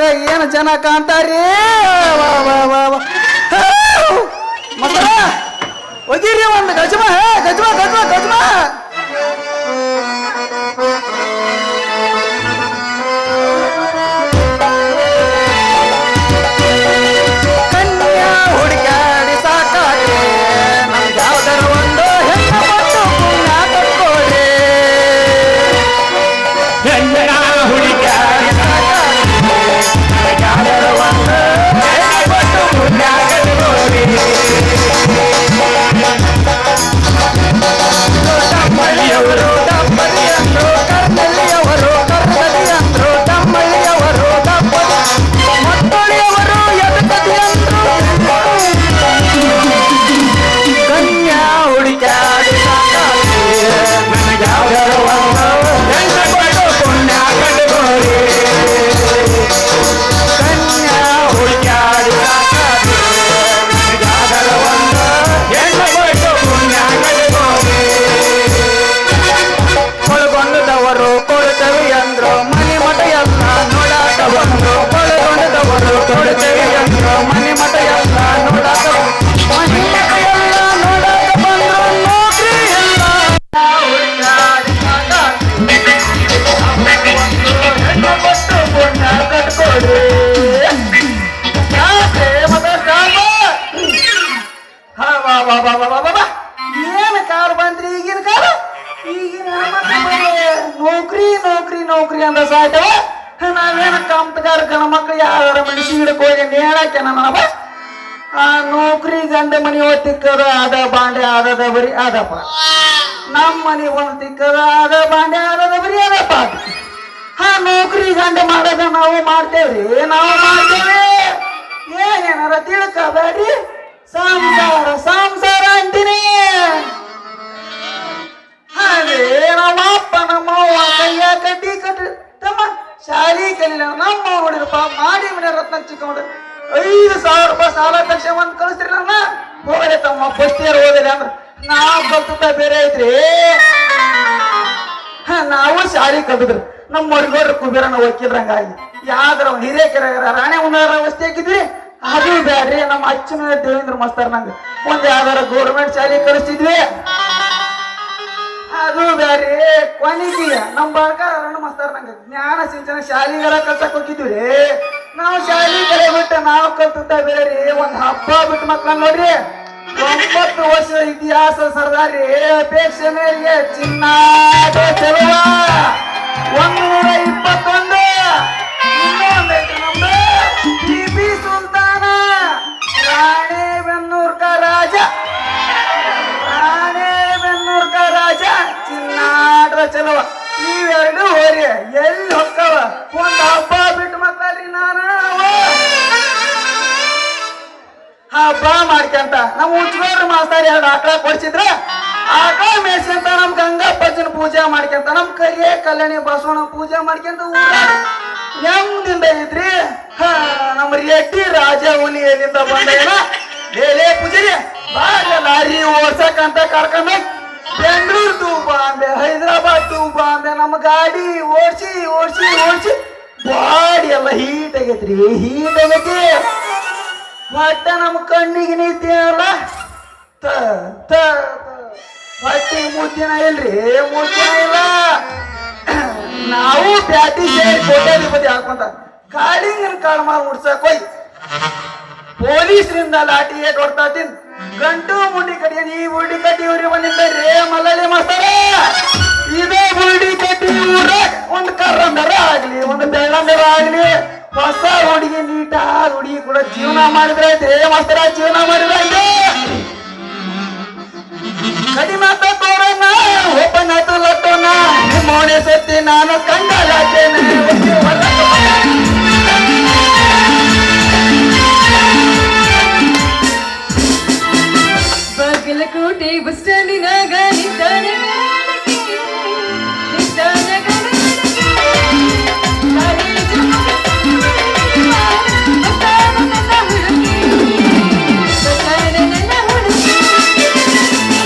ಮ್ಯಾಗ ಏನು ಜನ ಕಾಣ್ತಾರ್ರಿ ಮಕ್ಕಳ ಒಗಿರಿ ಒಂದು ಗಜಮ ಗಜಮ ಗಜಮ ಗಜಮ ಏನು ಕಾಲ ಬಂದ್ರಿ ಈಗಿನ ಕಾಲ ಈಗಿನ ನೌಕರಿ ನೌಕರಿ ನೌಕರಿ ಅಂದ ಸಾಯ್ತವ ನಾವೇನ ಕಂಪಗಾರ ಗಣ ಮಕ್ಳು ಯಾರ ಮನುಷ್ಯ ಗಿಡಕ್ಕೆ ಹೋಗಿ ನೇಳಾಕೆ ನನವ ಆ ನೌಕರಿ ಗಂಡ ಮನಿ ಒಂದು ತಿಕ್ಕದ ಅದ ಬಾಂಡೆ ಆದದ ಬರಿ ಅದಪ್ಪ ನಮ್ಮ ಮನಿ ಒಂದು ತಿಕ್ಕದ ಅದ ಬಾಂಡೆ ಆದದ ಬರಿ ಅದಪ್ಪ ಹಾ ನೌಕರಿ ಗಂಡ ಮಾಡೋದ ನಾವು ಮಾಡ್ತೇವ್ರಿ ನಾವು ಮಾಡ್ತೇವೆ ಏನೇನಾರ ತಿಳ್ಕಬೇಡ್ರಿ ಸಂಸಾರ ಸಂಸಾರ ಅಂತೀನಿ ಅದೇ ನಮ್ಮ ಅಪ್ಪ ನಮ್ಮ ಅವ್ವ ಕೈಯ ಕಡ್ಡಿ ಕಟ್ಟಿ ತಮ್ಮ ಶಾಲಿ ಕಲಿಲ್ಲ ನಮ್ಮ ನೋಡಿರಪ್ಪ ಮಾಡಿ ಮನೆ ರತ್ನ ಚಿಕ್ಕೊಂಡು 5,000 ರೂಪಾಯಿ ಸಾಲ ತಕ್ಷ ಒಂದ್ ಕಳಿಸ್ರಿ ನನ್ನ ಹೋಗಲಿ ತಮ್ಮ ಫಸ್ಟ್ ಇಯರ್ ಓದಿಲ್ಲ ಅಂದ್ರೆ ನಾವು ಕಲ್ತ ಬೇರೆ ಐತ್ರಿ ನಾವು ಶಾಲಿ ಕಲ್ತಿದ್ರಿ ನಮ್ಮ ಹುಡುಗರು ಕುಬೇರನ ವಕೀಲರಂಗಾಗಿ ಯಾವ್ದ್ರ ಹಿರೇಕೆರ ರಾಣೆ ಉನ್ನಾರ ಅವಸ್ಥೆ ಹಾಕಿದ್ವಿ ಅದು ಬ್ಯಾಡ್ರಿ ನಮ್ಮ ಅಚ್ಚನ ದೇವೇಂದ್ರ ಮಾಸ್ತರ್ ನಂಗೆ ಒಂದ್ ಯಾವ್ದಾರ ಗೌರ್ಮೆಂಟ್ ಶಾಲೆ ಕಳಿಸ್ತಿದ್ವಿ ಅದು ಬ್ಯಾಡ್ರಿ ಕೊನೆಗೆ ನಮ್ಮ ಬಾಳ್ಕಾರ ಮಾಸ್ತರ್ ನಂಗೆ ಜ್ಞಾನ ಸಿಂಚನ ಶಾಲೆಗೆಲ್ಲ ಕಲ್ಸಕ್ ಹೋಗಿದ್ವಿ ನಾವು ಶಾಲೆ ಕಲೆ ಬಿಟ್ಟು ನಾವು ಕಲ್ತಿದ್ದ ಬೇರೆ ಒಂದ್ ಹಬ್ಬ ಬಿಟ್ಟು ಮಕ್ಳನ್ನ ನೋಡ್ರಿ 9 ವರ್ಷದ ಇತಿಹಾಸ ಸರ್ದಾರಿ ಅಪೇಕ್ಷೆ ಮೇರೆಗೆ ಚಿನ್ನಾಟ ಚೆಲುವ 121 ಇನ್ನೊಂದೈತೆ ನಮ್ದು ಟಿಪಿ ಸುಲ್ತಾನ ರಾಣೆಬೆನ್ನೂರ್ಕ ರಾಜ ರಾಣೆಬೆನ್ನೂರ್ಕ ರಾಜ ಚಿನ್ನಾಟ ಚೆಲುವ ಇವೆರಡು ಹೋರಿ ಎಲ್ಲಿ ಹೊಕ್ಕವ ಒಂದ್ ಹಬ್ಬ ಬಿಟ್ಟು ಮಕ್ಕಳ್ರಿ ನಾನು ಹಬ್ಬ ಮಾಡ್ಕೊಂತ ನಮ್ಮ ಉಚ್ಗೋಡ್ರ ಮಾಸ್ತಾರ 2 ಆಕಳ ಕೊಡ್ಸಿದ್ರ ಆಕಳ ಮೇಯ್ಸ್ಕೊಂತ ನಮ್ ಗಂಗಪ್ಪಜ್ಜನ ಪೂಜೆ ಮಾಡ್ಕೊಂತ ನಮ್ ಕರಿಯ ಕಲ್ಯಾಣಿ ಬಸವಣ್ಣ ಪೂಜೆ ಮಾಡ್ಕೊಂತ ಊರ ಹೆಂಗದಿಂದ ಇದ್ರಿ ನಮ್ಮ ರೆಡ್ಡಿ ರಾಜ ಹುಲಿ ಎಲ್ಲಿಂದ ಬಂದ ಬೇಲೆ ಪೂಜಾರಿ ಬಾಳ ಲಾರಿ ಓಡ್ಸಕಂತ ಕರ್ಕೊಂಡ ಬೆಂಗಳೂರು ಟೂ ಬಾಂಬೆ ಹೈದರಾಬಾದ್ ಟೂ ಬಾಂಬೆ ನಮ್ಮ ಗಾಡಿ ಓಡ್ಸಿ ಓಡ್ಸಿ ಓಡ್ಸಿ ಬಾಡಿ ಎಲ್ಲ ಹೀಟ್ ಆಗೈತ್ರಿ ಹೀಟ್ ಆಗೈತಿ ಒಟ್ಟ ನಮ್ಮ ಕಣ್ಣಿಗೆ ನಿಂತಿಯಲ್ಲ ಹೊಟ್ಟಿ ಮುದ್ದಿನ ಇಲ್ರಿ ಮುದ್ದಿನ ಇಲ್ಲ ನಾವು ಪ್ಯಾಟಿ ಸೇರಿ ಕೋಟ್ಯಾಧಿಪತಿ ಹಾಕೊಂತ ಕಾಳಿಂಗನ ಕಾಳು ಮಾಡಿ ಮುಡ್ಸಕ್ ಹೋಯ್ ಪೊಲೀಸರಿಂದ ಲಾಠಿ ಏಟ್ ಹೊಡ್ತಾ ತಿನ್ ಗಂಟು ಮುಂಡಿ ಕಡಿಯ ಈ ಬುಡ್ಡಿ ಕಟ್ಟಿ ಊರಿ ಬಂದಿದ್ದಾರೆ ಮಲ್ಲಳ್ಳಿ ಮಾಸ್ತರ ಇದೇ ಬುಡ್ಡಿ ಕಟ್ಟಿ ಊರ ಒಂದು ಕರ್ರಂದರ ಆಗ್ಲಿ ಒಂದು ಬೆಳ್ಳಂದರ ಆಗ್ಲಿ ಹೊಸ ಹುಡುಗಿ ನೀಟಾದ ಹುಡುಗಿ ಕೂಡ ಜೀವನ ಮಾಡಿದ್ರೈತೆ ಮಾಸ್ತರ ಜೀವನ ಮಾಡಿದ್ರೈತೆ ಕಡಿಮೆ ತೋರಣ್ಣ ಓಪನ್ ಆಯ್ತು ಲಟ್ಟೋಣ ಮೋಣೆ ಸತ್ತಿ ನಾನು ಕಂಡಾಗ್ತೇನೆ ಬಾಗಲಕೋಟೆ ಬಸ್ ಸ್ಟ್ಯಾಂಡಿನಾಗ ನಿಂತಾನೆ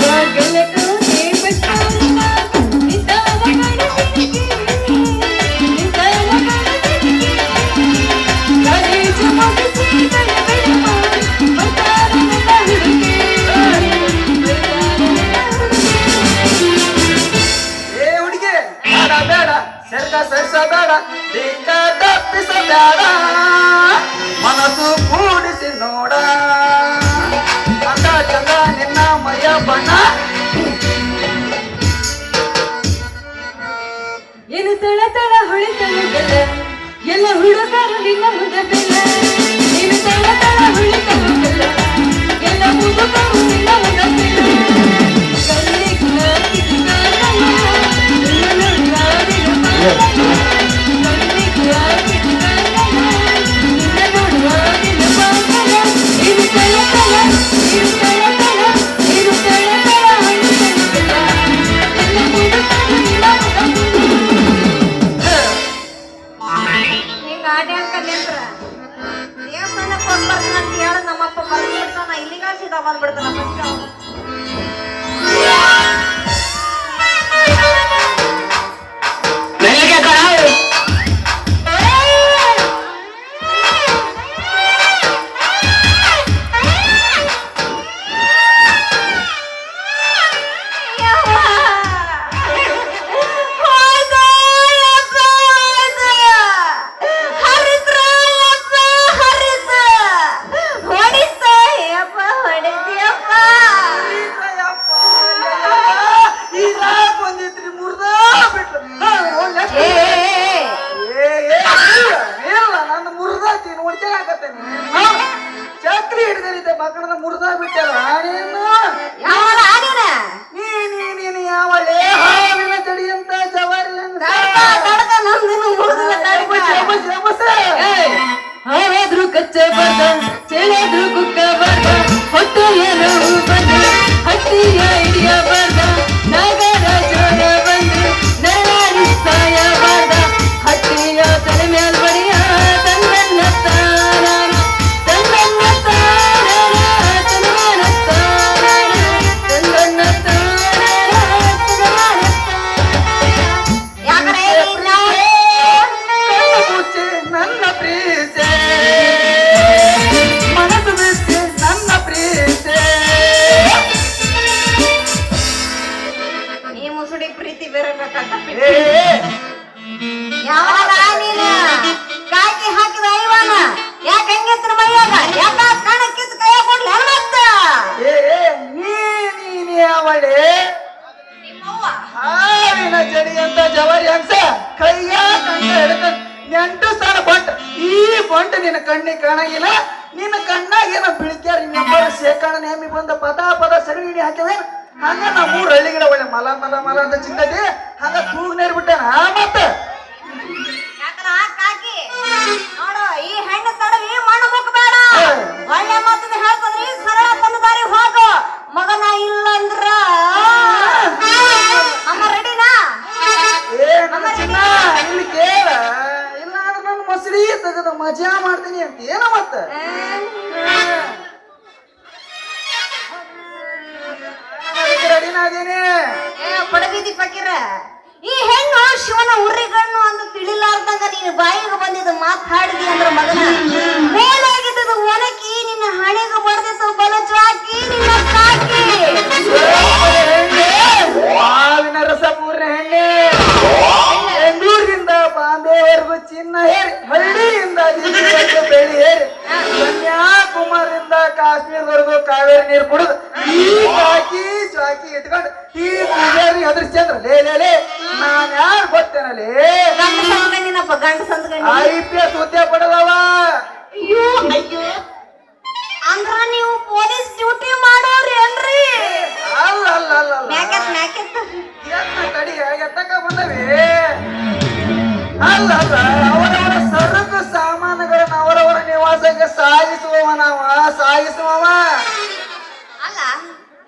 ಬಾಗಲಕೋಟೆ ಬಸ್ ದಿಕ್ಕ ತಪ್ಪಿಸಬೇಡ ಮನಸ್ಸು ಕೂಡಿಸಿ ನೋಡ ಅಂದ ಚಂದ ನಿನ್ನ ಮಯ ಬಣ್ಣ ಏನು ತಳ ತಳ ಹೊಳಿತಲು ಬೆಲ್ಲ ಎಲ್ಲ ಹುಡುಗರು ನಿನ್ನ ಮುಂದೆ ಬೆಲ್ಲ ನೀನು ತಳ ತಳ ಹೊಳಿತಲು ಬೆಲ್ಲ ಎಲ್ಲ ಹುಡುಗರು ನಿನ್ನ ಮುಂದೆ ಬೆಲ್ಲ ಕಣ್ಣಿಗೆ ಹಾಕಿದ ಕಾರಣ, ನಿನ್ನ ನೋಡುವಾಗಿನ ಪಾಗಲ. ಕಣ್ಣಿಗೆ ಹಾಕಿದ ಕಾರಣ, ನಿನ್ನ ನೋಡುವಾಗಿನ ಪಾಗಲ. ಇದು ತಳ ತಳ, ಇದು ತಳ ತಳ, ಇದು ತಳ ತಳ ಹೊಳಿತಲು ಬೆಲ್ಲ ಎಲ್ಲ ಹುಡುಗರು ನಿನ್ನ ಮುಂದೆ ಹಿಂಗ ಆಡ್ಯಾಕ ನಿಂತ್ರ ದೇವಸ್ಥಾನಕ್ಕೆ ಹೋಗಿ ಬರ್ತಾನ ಅಂತ ಹೇಳ ನಮ್ಮಪ್ಪ ಬರ್ಬಿಡ್ತಾನ ಇಲ್ಲಿಗ ಸೀದಾ ಬಂದ್ಬಿಡ್ತಾನ ಫಸ್ಟ್ ಅವನು ಈಗ ಬಂದಿದ್ರಿ ಮುರ್ದ ಬಿಟ್ರು ಇಲ್ಲ ನನ್ನ ಮುರ್ದಾತಿ ನೋಡ್ಕೊಳಕತ್ತೇನೆ ಚಕ್ರಿ ಹಿಡ್ದರಿದ್ದೆ ಮಕ್ಕಳನ್ನ ಮುರ್ದ ಬಿಟ್ಟಲ್ಲ ನೀನು ಯಾವನ ಆಡಿನ ನೀನು ಯಾವಳೆ ಹಾವಿನ ತಡಿ ಅಂತ ಜವಾರಿ ತಡಕ ನಂದಿನ ಮುರಿದ ಹಾವಾದ್ರೂ ಕಚ್ಚ ಬರ್ದ ಚೆಳಾದ್ರೂ ಕುಕ್ಕ ಬರ್ದ ಹೊಟ್ಟೆಯ ನೋವು ಬಂದ ಹಟ್ಟಿಯ ಹಿಡಿಯ ಬರ್ದ ನಾಗರಾಜರ ಬಂದ್ರು ನರಳಿ ಸಾಯ ಬರ್ದ ಹಟ್ಟಿಯ ತಲೆ ಮ್ಯಾಲ್ ಬಡಿಯ ತಂದನ್ನ ತಾರ ತಂದನ್ನ ತಾರ ತಂದನ್ನ ತಾರ ತಂದನ್ನ ತಾರ ಯಾಕರೆ ಮುಚ್ಚಿ ನನ್ನ ಪ್ರೀಸೆ ಮನಸ್ಸು ಬಿಚ್ಚಿ ನನ್ನ ಪ್ರೀಸೆ ಈ ಮುಸುಡಿ ಪ್ರೀತಿ ಬೇರೆ ಏ ಯಾವಾಗ ನೀನ ಕಾಕಿ ಹಾಕಿದ ಐವಾನ ಯಾಕೆ ಹೆಂಗತ್ರ ಮೈಯಾಗ ಯಾಕ ಕಣ ಕಿತ್ತು ಕೈಯ ಕೊಡ್ಲಿ ಮತ್ತ ನೀನು ಯಾವಳೆ ನಿಮ್ಮವ್ವ ಹಾವಿನ ಜಡಿ ಅಂತ ಜವಾರಿ ಹಂಸ ಕೈಯ ಕಣ್ಣ ಹಿಡ್ಕೊಂಡು 8 ಸ್ಥಾನ ಬಂಟ ಈ ಬಂಟ ನಿನ್ನ ಕಣ್ಣಿಗೆ ಕಾಣಂಗಿಲ್ಲ ನಿನ್ನ ಕಣ್ಣಾಗೇನ ಬಿಳಿಕ್ಯಾರ ಇನ್ನೊಬ್ಬರ ಶೇಖಣ ನೇಮಿ ಬಂದ ಪದ ಸಗಣಿ ಹಾಕಿವೆ ಹಂಗ ನಾ 3 ಹಳ್ಳಿಗಿಡ ಒಳ್ಳೆ ಮಲ ಮಲ ಮಲ ಅಂತ ಚಿಕ್ಕದಿ ಹಂಗ ತೂಗ್ ನೇರ್ ಬಿಟ್ಟೆನ ಮತ್ತ ಯಾಕನ ಕಾಕಿ ನೋಡು ಈ ಹೆಣ್ಣು ತಡವಿ ಮಣ್ಣು ಮುಕ್ಕಬೇಡ ಒಳ್ಳೆ ಮಾತನ್ನ ಹೇಳ್ತಂದ್ರಿ ಸರಳ ತನ್ನ ದಾರಿ ಹೋಗು ಮಗನ ಇಲ್ಲ ಅಂದ್ರ ಅಮ್ಮ ರೆಡಿನಾ ಏ ನನ್ನ ಚಿನ್ನ ಇಲ್ಲಿ ಕೇಳ ಇಲ್ಲ ಅಂದ್ರೆ ನನ್ನ ಮೊಸರಿ ತೆಗೆದು ಮಜಾ ಮಾಡ್ತೀನಿ ಅಂತ ಏನ ಮತ್ತ ರೆಡಿನಾಗೇನಿ ಪಡಗೀತಿ ಪಕ್ಕಿರ ಈ ಹೆಣ್ಣು ಶಿವನ ಉರ್ರಿಗಣ್ಣು ಅಂತ ತಿಳಿಲಾರ್ದಂಗ ನೀನು ಬಾಯಿಗೆ ಬಂದಿದ್ದು ಮಾತಾಡಿದಿ ಅಂದ್ರ ಮಗನ ಮೇಲಾಗಿದ್ದು ಒನಕಿ ನಿನ್ನ ಹಣೆಗೆ ಬಡ್ದಿತ್ತು ಬಲಚಾಕಿ ನಿನ್ನ ಕಾಕಿ ಮಾವಿನ ರಸ ಪೂರ್ಣ ಹೆಣ್ಣೆ ಬೆಂಗಳೂರಿಂದ ಬಾಂಬೆವರೆಗೂ ಚಿನ್ನ ಹೇರಿ ಹಳ್ಳಿಯಿಂದ ದಿಲ್ಲಿವರೆಗೂ ಬೆಳಿ ಹೇರಿ ಕನ್ಯಾಕುಮಾರಿಂದ ಕಾಶ್ಮೀರವರೆಗೂ ಕಾವೇರಿ ನೀರು ಕುಡಿದು ಈ ಚಾಕಿ ಇಟ್ಕೊಂಡು ಈ ಪೂಜಾರಿ ಅದ್ರಶ್ಚ ಅಂದ್ರ ಲೇ ನಾನ್ ಯಾರು ಗೊತ್ತೇನಲ್ಲಿ ಗಂಡ ಸಂದ್ಗಣ್ಣಿನಪ್ಪ ಗಂಡ ಸಂದ್ಗಣ್ಣಿ IPS ಹುದ್ದೆ ಪಡೆದವ ಅಯ್ಯೋ ಅಯ್ಯೋ ಅಂದ್ರ ನೀವು ಪೊಲೀಸ್ ಡ್ಯೂಟಿ ಮಾಡೋರಿ ಏನ್ರಿ ಅಲ್ಲ ಮ್ಯಾಕೆತ್ ತಡಿ ಎತ್ತಕ ಬಂದವಿ ಅಲ್ಲ ಅವರವರ ಸರಕು ಸಾಮಾನುಗಳನ್ನ ಅವರವರ ನಿವಾಸಕ್ಕೆ ಸಾಗಿಸುವವ ಅಲ್ಲ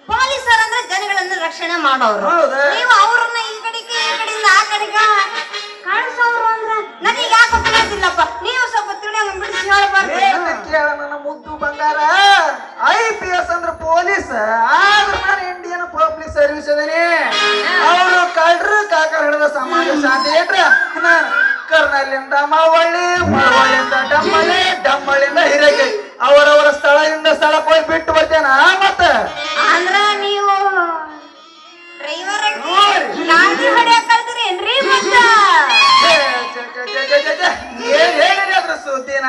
ಪೊಲೀಸರು ಅಂದ್ರೆ ಜನಗಳನ್ನ ರಕ್ಷಣೆ ಮಾಡೋರು ಹೌದಾ? ನೀವು ಅವ್ರನ್ನ ಈ ಕಡೆಗೆ ಈ ಕಡೆಯಿಂದ ಆ ಕಡೆಗೆ ಕಾಣಿಸೋರು ಅಂದ್ರ ನನಗೆ ಯಾಕೆ ಗೊತ್ತಿಲ್ಲಪ್ಪ ನೀವು ಸ್ವಲ್ಪ ತಿಳಿಯಂಗ ಬಿಡಿಸಿ ಹೇಳ್ಬಾರ್ದು ಕೇಳ ನನ್ನ ಮುದ್ದು ಬಂಗಾರ IPS ಅಂದ್ರೆ ಪೊಲೀಸ್ ಆದ್ರೆ ನಾನು ಇಂಡಿಯನ್ ಪಬ್ಲಿಕ್ ಸರ್ವಿಸ್ ಅದೀನಿ ಅವರು ಕಳ್ರು ಕಾಕರ್ ಹಿಡಿದ ಸಮಾಜ ಶಾಂತಿ ಏನ್ರ ನಾನು ಕರ್ನಲ್ಲಿಂದ ಮಳವಳ್ಳಿಯಿಂದ ಡಮ್ಮಳ್ಳಿಯಿಂದ ಹಿರೇಕೆರೆ ಅವರವರ ಸ್ಥಳದಿಂದ ಸ್ಥಳಕ್ಕೆ ಹೋಗಿ ಬಿಟ್ಟು ಬರ್ತೇನ ಮತ್ತ ಅಂದ್ರ ನೀವು ಡ್ರೈವರ್ ಗಾಡಿ ಹೊಡ್ಯಾಕ ಕಲ್ತಿರಿ ಏನ್ರಿ ಮತ್ತ ಏನ್ ಹೇಳಿರಿ ಅದ್ರ ಸುದ್ದಿನ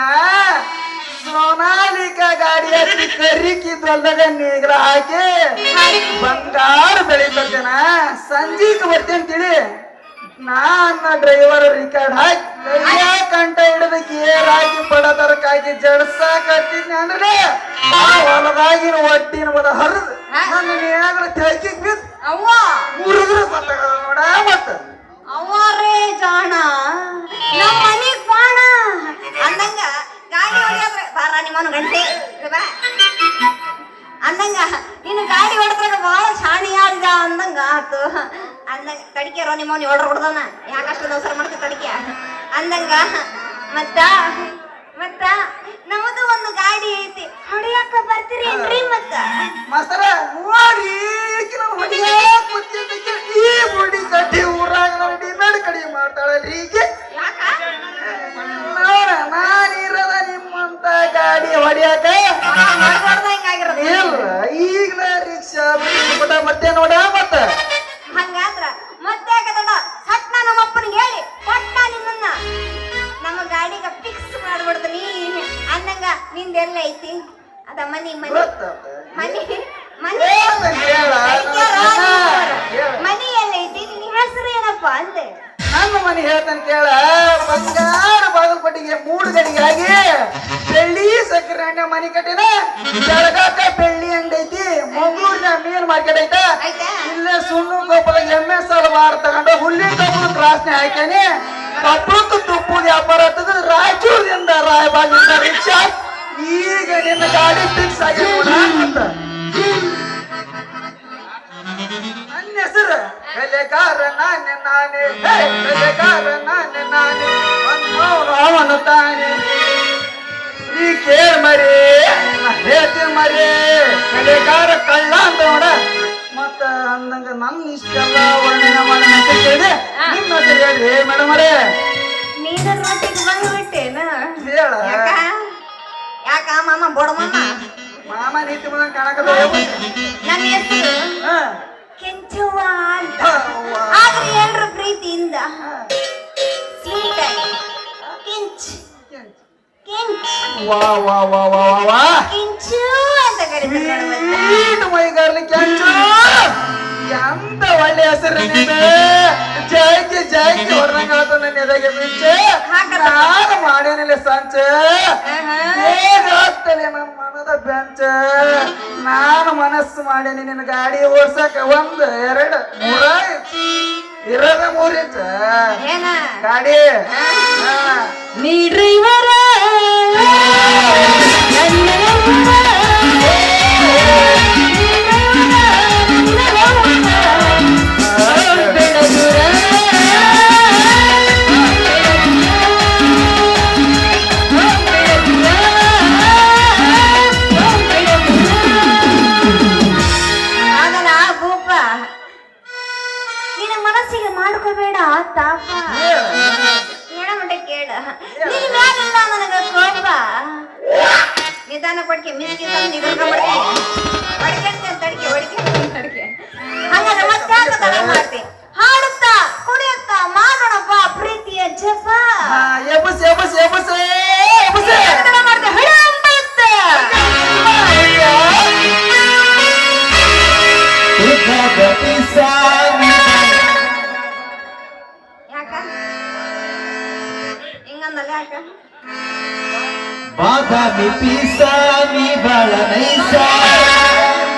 ಸೋನಾಲಿಕಾ ಗಾಡಿ ಹತ್ತಿ ಕರಿಕಿದ್ವಲ್ದಾಗ ನೀಗ್ರ ಹಾಕಿ ಬಂಗಾರ ಬೆಳಿತೇನ ಸಂಜೀಕ್ ಬರ್ತೇನೆ ತಿಳಿ ನಾನ್ನ ಡ್ರೈವರ್ ರಿಕಾರ್ಡ್ ಹಾಕಿ ಕೈಯ ಕಂಠ ಹಿಡಿದು ಗೇರ್ ಹಾಕಿ ಬಡದರಕ್ಕಾಗಿ ಜಡ್ಸಾಕತ್ತೀನಿ ಅಂದ್ರೆ ಆ ಹೊಲದಾಗಿನ ಒಟ್ಟಿನ ಬದ ಹರಿದು ನನ್ನ ನೇಗ್ರ ತೆಗಿಕ್ ಬಿದ್ದು ಅವ್ವ ಮುರಿದ್ರು ಗೊತ್ತಾಗದ ನೋಡ ಮತ್ತ ಅವರೇ ಜಾಣ ನಮ್ಮ ಮನಿಗ್ ಬಾಣ ಅಂದಂಗ ಗಾಡಿ ಹೊಡಿಯೋದ್ರೆ ಬಾರ ನಿಮ್ಮನು ಗಂಟೆ ಬಾ ಅಂದಂಗ ನೀನು ಗಾಡಿ ಹೊಡೆದ್ರಾಗ ಬಹಳ ಶಾಣಿ ಆದ ಅಂದಂಗ ಆತು ಅಂದಂಗ ತಡಿಕೆರೋ ನಿಮ್ಮವ್ನು ಹೊಡ್ರ ಹೊಡ್ದವನ ಯಾಕಷ್ಟು ದವಸರ ಮಾಡ್ತೀವಿ ತಡಿಕೆ ಅಂದಂಗ ಮತ್ತ ಮತ್ತ ನಮ್ಮದು ಒಂದು ಗಾಡಿ ಐತಿ ಹೊಡಿಯಾಕ ಬರ್ತೀರೇನ್ರಿ ಮತ್ತ ಮಾಸ್ತರ ನೋಡಿ ಈಕಿ ನಮ್ಮ ಮನೆಯಾಗ ಕೂತಿದ್ದಕ್ಕೆ ಈ ಮುಡಿ ಕಟ್ಟಿ ಊರಾಗ ನೋಡಿ ನಡಿ ಕಡಿಮೆ ಮಾಡ್ತಾಳಲ್ರಿ ಈಕೆ ಯಾಕ ನೋಡ ನಾನಿರದ ನಿಮ್ಮಂತ ಗಾಡಿ ಹೊಡಿಯಾಕ ಹಿಂಗಾಗಿರೋದು ಇಲ್ಲ ಈಗಲ ರಿಕ್ಷಾ ಬಿಟ್ಟ ಮತ್ತೆ ನೋಡ ಮತ್ತ ಹಂಗಾದ್ರ ಮತ್ತೆ ಯಾಕದಣ್ಣ ಸಟ್ನ ನಮ್ಮಪ್ಪನಿಗೆ ಹೇಳಿ ಕೊಟ್ಟ ನಿನ್ನ ನಮ್ಮ ಗಾಡಿಗ ಫಿಕ್ಸ್ ಮಾಡ್ಬಿಡ್ತೀನಿ ಅಂದಂಗ ನಿಂದೆಲ್ಲ ಐತಿ ಅದ ಮನಿ ಮನಿ ಮನಿ ಮನಿ ಮನಿ ಎಲ್ಲ ಐತಿ ನಿನ್ನ ಹೆಸರು ಏನಪ್ಪ ಅಂದೆ ನನ್ನ ಮನೆ ಹೇಳ್ತಾನೆ ಕೇಳ ಬಂಗಾರ ಬಾಗಲಕೋಟೆಗೆ ಮೂಡು ಗಡಿಗಾಗಿ ಬೆಳ್ಳಿ ಸಕ್ಕರೆ ಹಣ್ಣೆ ಮನೆ ಕಟ್ಟಿನ ಬೆಳಗಾಕ ಬೆಳ್ಳಿ ಅಂಗಡಿ ಐತಿ ಮಂಗಳೂರಿನ ಮೀನ್ ಮಾರ್ಕೆಟ್ ಐತ ಆಯ್ತಾ ಇಲ್ಲೇ ಸುಣ್ಣು ಗೋಪುರ MS ಬಾರ್ ತಗೊಂಡು ಹುಲ್ಲಿನ ಕಬ್ಬು ಕ್ರಾಸ್ನೆ ಹಾಕ್ಯಾನಿ ಕಬ್ಬು ತುಪ್ಪದ ವ್ಯಾಪಾರ ಆಗ್ತದ ರಾಯಚೂರಿಂದ ರಾಯಬಾಗಿಂದ ರಿಕ್ಷಾ ಈಗ ನಿನ್ನ ಗಾಡಿ ಫಿಕ್ಸ್ ಆಗಿ ಅಂತ ನನ್ನ ಹೆಸರು ಬೆಲೆಗಾರ ನಾನೇ ನಾನೇ ಬೆಲೆಗಾರ ನಾನೇ ನಾನೇ ಅವನು ತಾನೆ ಈ ಕೇಳ್ ಮರಿ ಹೇಳ್ತೀನಿ ಮರಿ ಬೆಲೆಗಾರ ಕಳ್ಳ ಅಂತ ನೋಡ ಮತ್ತ ಅಂದಂಗ ನನ್ನ ಇಷ್ಟೆಲ್ಲ ವರ್ಣನೆ ಮಾಡೋ ಹೆಸರು ಕೇಳಿದೆ ನಿಮ್ಮ ಹೆಸರು ಹೇಳ್ರಿ ಮೇಡಮ್ ಅರೇ ನೀನ ರೊಟ್ಟಿಗೆ ಬಂದ್ಬಿಟ್ಟೇನ ಹೇಳ ಯಾಕ ಯಾಕ ಮಾಮ ಬೋಡ ಮಾಮ ಮಾಮ ನೀತಿ ಬಂದಂಗ ಕಾಣಕದ ನನ್ನ ಹೆಸರು ಕೆಂಚವ್ವ ಅಂತ ಆದ್ರೆ ಎಲ್ರ ಪ್ರೀತಿಯಿಂದ ಸ್ವೀಟ್ ಆಗಿ ಕಿಂಚ್ ಕಿಂಚ್ ವಾ ವಾ ವಾ ವಾ ವಾ ವಾ ಕಿಂಚು ಅಂತ ಕರೀತಾರೆ ಸ್ವೀಟ್ ಮೈಗಾರ್ಲಿ ಕೆಂಚು ಎಂತ ಒಳ್ಳೆ ಹೆಸರು ನಿಂದ ಜೈಕಿ ಜೈಕಿ ಹೊರದಂಗ ಆತ ನನ್ನ ಎದೆಗೆ ಮಿಂಚೆ ನಾನು ಮಾಡೇನಿಲ್ಲ ಸಂಚ ಹೇಗ ಆಗ್ತದೆ ನನ್ನ ಮನದ ಬೆಂಚ ನಾನು ಮನಸ್ಸು ಮಾಡೇನಿ ನಿನ್ನ ಗಾಡಿ ಓಡ್ಸಕ 1 2 3 ಇರದ 3 ಇಂಚ ಏನ ಗಾಡಿ ನೀ ಡ್ರೈವರ ಆಗಲ್ಲ ಭೂಪ ನಿನ್ನ ಮನಸ್ಸಿಗೆ ಮಾಡ್ಕೋಬೇಡ ತಾಪ ಹೇಳ ಮಟ್ಟ ಕೇಳ ನಿನ್ ಮ್ಯಾಲಿಲ್ಲ ನನಗ ಕೋಪ ನಿಧಾನ ಕೊಡ್ಕೆ ಮಿಸ್ಕಿ ನಿಧಾನ ತಡಿಕೆ ಹಂಗಾದ್ರೆ ಮತ್ತೆ ತಡ ಮಾಡ್ತಿ ಹಾಡುತ್ತಾ ಕುಡಿಯುತ್ತಾ ಮಾಡೋಣಪ್ಪ ಪ್ರೀತಿಯ ಜಪ ಎಬಸ್ ಎಬಸ್ ಎಬಸ್ ಎಬಸ್ ತಡ ಮಾಡ್ತೆ ಹಿಡಂಬತ್ತ ಯಾಕ ಹಿಂಗಂದಲ್ಲ ಯಾಕ ಬಾದಾಮಿ ಪೀಸಾಮಿ ಬಾಳ ನೈಸ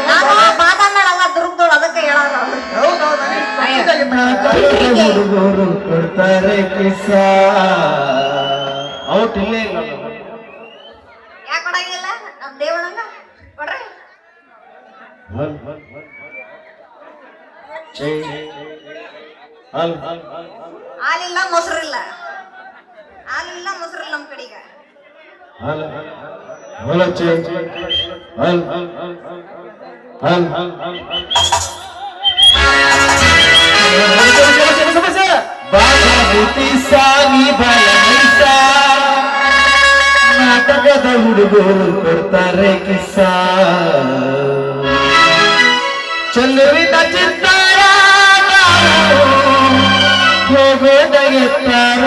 ನಾನು ಮಾತನಾಡಲ್ಲ ದುರ್ಗದೋಳು ಅದಕ್ಕೆ ಹೇಳಲ್ಲ ಹುಡುಗರು ಕೊಡ್ತಾರೆ ಕಿಸ ಔಟ್ ಇಲ್ಲೇ ಇಲ್ಲ ಯಾಕೆ ಕೊಡಂಗಿಲ್ಲ ನಮ್ ದೇವಳಂಗ ಕೊಡ್ರಿ ಹಾಲಿಲ್ಲ ಮೊಸರಿಲ್ಲ ಹಾಲಿಲ್ಲ ಮೊಸರಿಲ್ಲ ನಮ್ ಕಡೆಗ ನಾಟಕದ ಹುಡುಗರು ಕೊಡ್ತಾರೆ ಕಿಸ್ಸ ಚಂದ್ರವಿದ ಚಿತ್ತಾರ ಹೋಗೋದ ಎತ್ತಾರ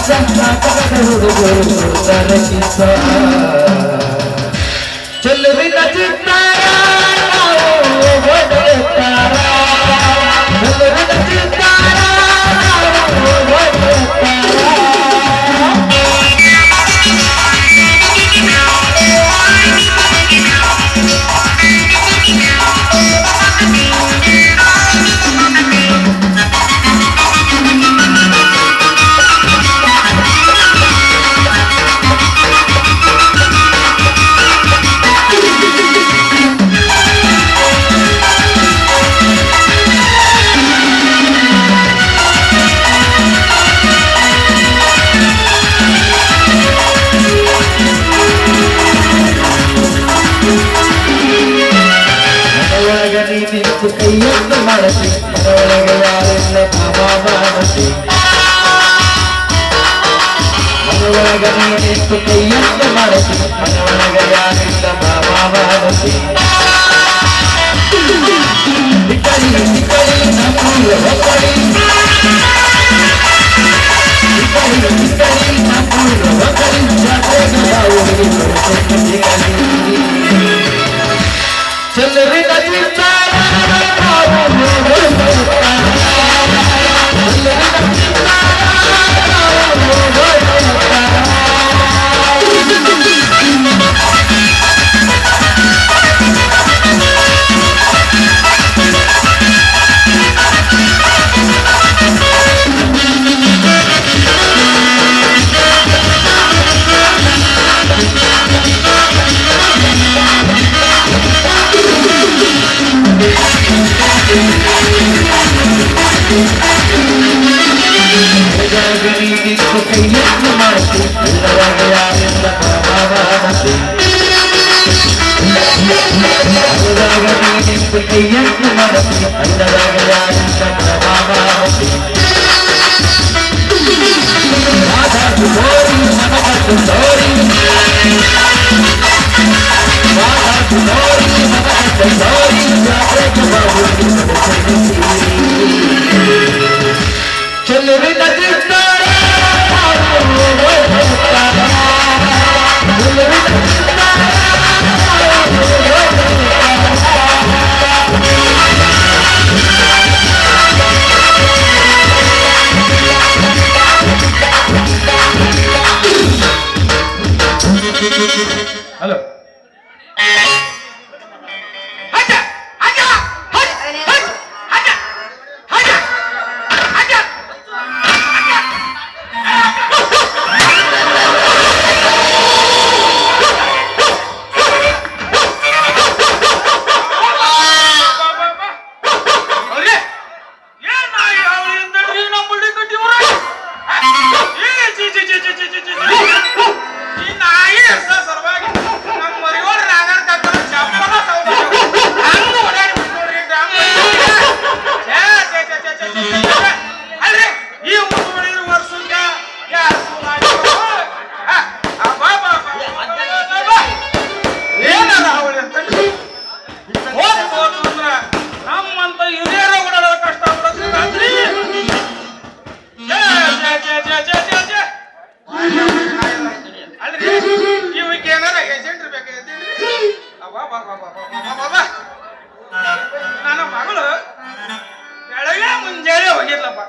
ಕಿಸ ನಾಟಕದ ಹುಡುಗರು ಕೊಡ್ತಾರೆ ಕಿಸ ಚೆಲುವಿನ ಚಿತ್ತಾರ ನಾವು ಹೊಡೆಯುತ್ತಾರ ಚೆಲುವಿನ ಚಿತ್ತಾರ ನಾವು ಹೊಡೆಯುತ್ತಾರ ನಿಂತು ಕೈಯನ್ನು ಮಾಡತಿ ಮನೊಳಗೆ ಯಾರೆಲ್ಲ ಭಾವ ಮಾಡತಿ ಮನೊಳಗೆ ನಿಂತು ಕೈಯನ್ನು ಮಾಡತಿ ಮನೊಳಗೆ ಯಾರೆಲ್ಲ ಭಾವ ಮಾಡತಿ ನಿಕಳಿ ನಿಕಳಿ ನಮ್ಮೂರ ಹೊಕ್ಕಳಿ ನಿಕಳಿ ನಿಕಳಿ ನಮ್ಮೂರ ಹೊಕ್ಕಳಿ ಜಾತ್ರೆಗೆ ಯಾವೂರಿಗೆ ಬರುತ್ತದೆ ಚೆಲುವಿನ ಚಿತ್ತಾರ ಕೈಯನ್ನು ಮಾಡಿಸಿ ಎಲ್ಲರಾಗ ಯಾರೆಲ್ಲ ಭಾವನತೆ ಎಲ್ಲರಾಗ ನಿಂತು ಕೈಯನ್ನು ಮಾಡಿಸಿ ಎಲ್ಲರಾಗ ಯಾರೆಲ್ಲ ಭಾವನತೆ ಮಾತಾಡು ಗೋರಿ ಮನಗಟ್ಟು ಸೋರಿ ಮಾತಾಡು ಗೋರಿ ಮನಗಟ್ಟು ಸೋರಿ ಜಾತ್ರೆಗೆ ಬಾಬು ಚೆಲುವಿನ ಚಿತ್ತಾರ ಹಲೋ ನನ್ನ ಮಗಳು ಬೆಳಗ್ಗೆ ಮುಂಜಾನೆ ಹೋಗಿರ್ಲಪ್ಪ.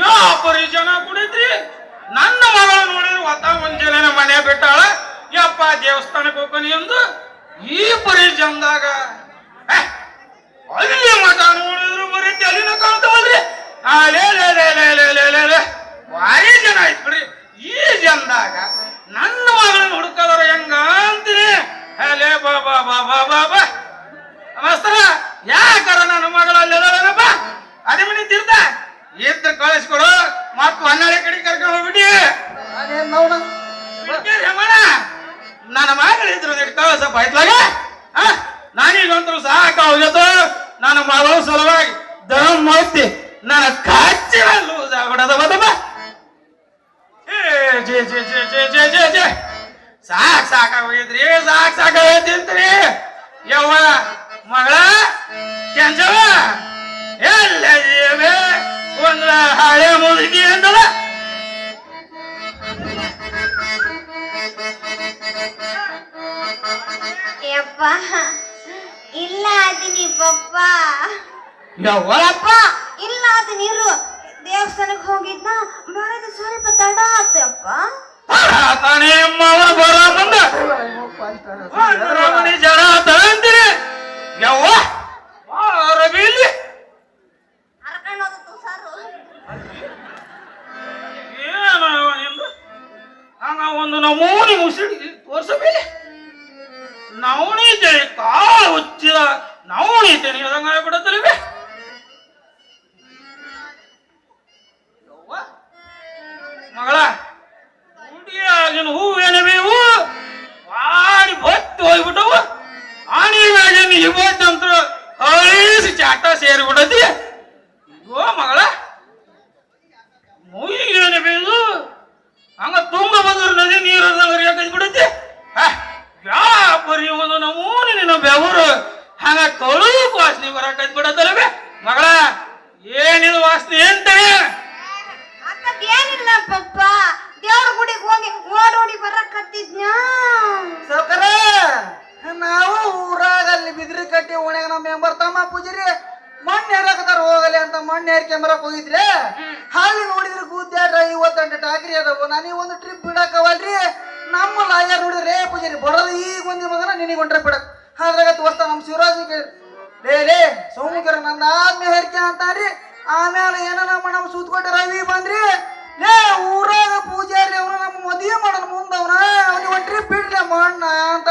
ಯಾಪರಿ ಜನ ಕುಡಿದ್ರಿ ನನ್ನ ಮಗಳು ನೋಡಿದ್ರೆ ಹೊತ್ತ ಮುಂಜಾನೆ ಮನೆ ಬಿಟ್ಟಾಳ ಯಪ್ಪ ದೇವಸ್ಥಾನಕ್ಕೆ ಹೋಗ್ತಾನೆ ಎಂದು ಈ ಪರಿ ಜನದಾಗ ಅಲ್ಲಿ ಮಠ ನೋಡಿದ್ರು ಬರೀ ತಲೆನ ಕಾಣ್ತಾವಲ್ರಿ. ಭಾರಿ ಜನ ಆಯ್ತು ಬಿಡ್ರಿ. ಈ ಜನದಾಗ ನನ್ನ ಮಗಳನ್ನ ಹುಡುಕದವ್ರ ಹೆಂಗ ಅಂತೀನಿ. ಬಾ ಬಾ ಬಾ ಮಾಸ್ತರ ಯಾಕಾರ ನನ್ನ ಮಗಳು ಅಲ್ಲೇನಪ್ಪ ಅದೇ ಮನೆ ತೀರ್ಥ ಇದ್ರ ಕಳಿಸ್ಕೊಡು ಮತ್ತು ಹೊನ್ನಾಳಿ ಕಡೆ ಕರ್ಕೊಂಡು ಹೋಗ್ಬಿಡಿ ಅದೇನ್ ನೋಡ ರಮಣ ನನ್ನ ಮಗಳಿದ್ರು ಕಳಿಸಪ್ಪ ಆಯ್ತಲಾಗ ನಾನೀಗಂತೂ ಸಾಕಾಗೋದು ನನ್ನ ಮಗಳು ಸಲುವಾಗಿ ದಮ್ ಮಾಡ್ತಿ ನನ್ನ ಕಾಚಿನ ಲೂಸ್ ಆಗ್ಬಿಡದ ಬದಮ್ಮ ಸಾಕಾಗೋಗಿದ್ರಿ ಸಾಕಾಗೋಯ್ತಿಂತ್ರಿ ಯವ್ವ ಮಗಳ ಕೆಂಚವ ಎಲ್ಲ ಒಂದು ಹಳೆ ಮುದುಕಿ ಅಂತದ ಯಪ್ಪ ಇಲ್ಲ ಅದೀನಿ ಪಪ್ಪ ಯವ್ವಪ್ಪ ಇಲ್ಲ ಅದು ನೀರು ದೇವಸ್ಥಾನಕ್ಕೆ ಹೋಗಿದ್ನ ಬರೋದು ಸ್ವಲ್ಪ ತಡ ಆತಪ್ಪ ತಾನೇ ಅಮ್ಮವ ಬರ ಮುಂದ ಜನ ತಂದಿರಿ ಯವ್ವ ರವಿ ಇಲ್ಲಿ ಹರ್ಕೊಂಡು ಹೋದ ಸಾರು ಏನು ನಿಂದು ಹಂಗ ಒಂದು ನಮೂನಿ ಮುಸಿಡಿ ತೋರ್ಸಬೇಡಿ ನವಣಿ ತಳಿ ಕಾಳು ಹುಚ್ಚಿದ ನವಣಿ ತನಿ ಅದಂಗ ಆಗ್ಬಿಡತ್ತಲ್ಲ ಮಗಳ ಹುಡುಗಿಯಾಗಿನ ಹೂವೇನ ಬೇವು ಮಾಡಿ ಬತ್ತು ಹೋಗ್ಬಿಟ್ಟವು ಆಣಿ ಮ್ಯಾಗಿನ ಇವತ್ತಂತ ಅಳಿಸಿ ಚಾಟ ಸೇರಿಬಿಡತಿ ಅಯ್ಯೋ ಮಗಳ ಮುಗಿಗೇನೆ ಬೇವು ಹಂಗ ತುಂಬ ಬಂದ್ರ ನದಿ ನೀರು ಬಿಡತಿ ವ್ಯಾಪಾರಿ ಒಂದು ನಮೂನಿ ನಿನ್ನ ಬೆವರು ಹಂಗ ಕಳುಕು ವಾಸನೆ ಬರಕೈತ್ ಬಿಡತ್ತಲ್ಲವೇ ಮಗಳ ಏನಿದು ವಾಸನೆ ಅಂತೇಳಿ ಏನಿಲ್ಲ ಪಪ್ಪ ದೇವ್ರ ಗುಡಿಗೆ ಹೋಗಿ ಓಡೋಡಿ ಬರಕತ್ತಿದ್ನ ಸೌಕರ ನಾವು ಊರಾಗ ಅಲ್ಲಿ ಬಿದ್ರಿ ಕಟ್ಟಿ ಓಣ್ಯಾಗ ನಮ್ಮ ಮೆಂಬರ್ ತಮ್ಮ ಪೂಜಾರಿ ಮಣ್ಣು ಹೇರಕತ್ತಾರ ಹೋಗಲಿ ಅಂತ ಮಣ್ಣು ಹೇರ್ಕೊಂಬರಕ್ ಹೋಗಿದ್ರೆ ಅಲ್ಲಿ ನೋಡಿದ್ರೆ ಗುದ್ದಾಡ್ರ 58 ಟಾಕ್ರಿ ಅದಾವು ನನಗೆ ಒಂದು ಟ್ರಿಪ್ ಬಿಡಕವಲ್ರಿ ನಮ್ಮ ಲಾಯರ್ ನೋಡಿದ್ರೆ ಪೂಜಾರಿ ಬರೋದು ಈಗ ಒಂದಿ ಮಗನ ನಿನಗೆ ಒಂದು ಟ್ರಿಪ್ ಬಿಡಕ್ ಅದ್ರಾಗ ತೋರ್ಸ್ತಾ ನಮ್ಮ ಶಿವರಾಜ್ ಲೇ ಸೋಮುಗಿರ ನಂದ ಆದ್ಮೇಲೆ ಹೇರ್ಕೆ ಅಂತಾರ್ರಿ ಆಮೇಲೆ ಏನ ನಮ್ಮ ಸೂತ್ಕೊಟ್ಟ ರವಿ ಬಂದ್ರಿ ಲೇ ಊರಾಗ ಪೂಜಾರಿ ಅವನು ನಮ್ಮ ಮದುವೆ ಮಾಡೋಣ ಮುಂದವನ ಅವನಿಗೆ ಒಂದು ಟ್ರಿಪ್ ಬಿಡ್ಲಿ ಮಣ್ಣ ಅಂತ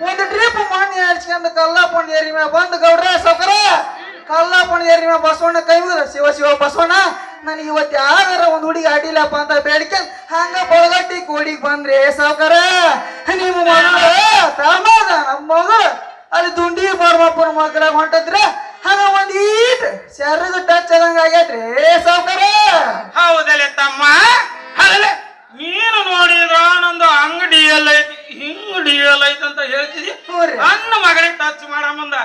ಒಂದು ಟ್ರಿಪ್ ಮಣ್ಣು ಹೇಳ್ಸ್ಕೊಂಡ್ ಕಲ್ಲಪ್ಪಣ್ಣ ಏರಿ ಮ್ಯಾಗ ಬಂದು ಗೌಡ್ರ ಸೌಕರ ಕಲ್ಲಪ್ಪಣ್ಣ ಏರಿ ಮ್ಯಾಗ ಬಸವಣ್ಣ ಕೈ ಮುಗಿದ ಶಿವ ಶಿವ ಬಸವಣ್ಣ ನನಗೆ ಇವತ್ತು ಯಾವ್ದಾರ ಒಂದು ಹುಡುಗಿ ಅಡ್ಡಿಲ್ಲಪ್ಪ ಅಂತ ಬೇಡಿಕೆ ಹಂಗ ಬಳಗಟ್ಟಿ ಕೋಡಿಗೆ ಬಂದ್ರಿ ಸಾವ್ಕಾರ ನಿಮ್ಮ ಮಗಳು ತಾಮದ ನಮ್ಮ ಮಗಳು ಅಲ್ಲಿ ದುಂಡಿ ಬರ್ಮಪ್ಪನ ಮಕ್ಕಳಾಗ ಹೊಂಟದ್ರೆ ಹಂಗ ಒಂದ್ ಈಟ್ ಸೆರಗ ಟಚ್ ಆದಂಗ ಆಗೈತ್ರಿ ಸಾವ್ಕಾರ ಹೌದಲೆ ತಮ್ಮ ಅಲ್ಲೇ ನೀನು ನೋಡಿದ್ರ ನಂದು ಅಂಗಡಿ ಎಲ್ಲ ಐತಿ ಹಿಂಗಡಿ ಎಲ್ಲ ಐತಿ ಅಂತ ಹೇಳ್ತಿದಿ ನನ್ನ ಮಗಳಿಗೆ ಟಚ್ ಮಾಡ ಮುಂದ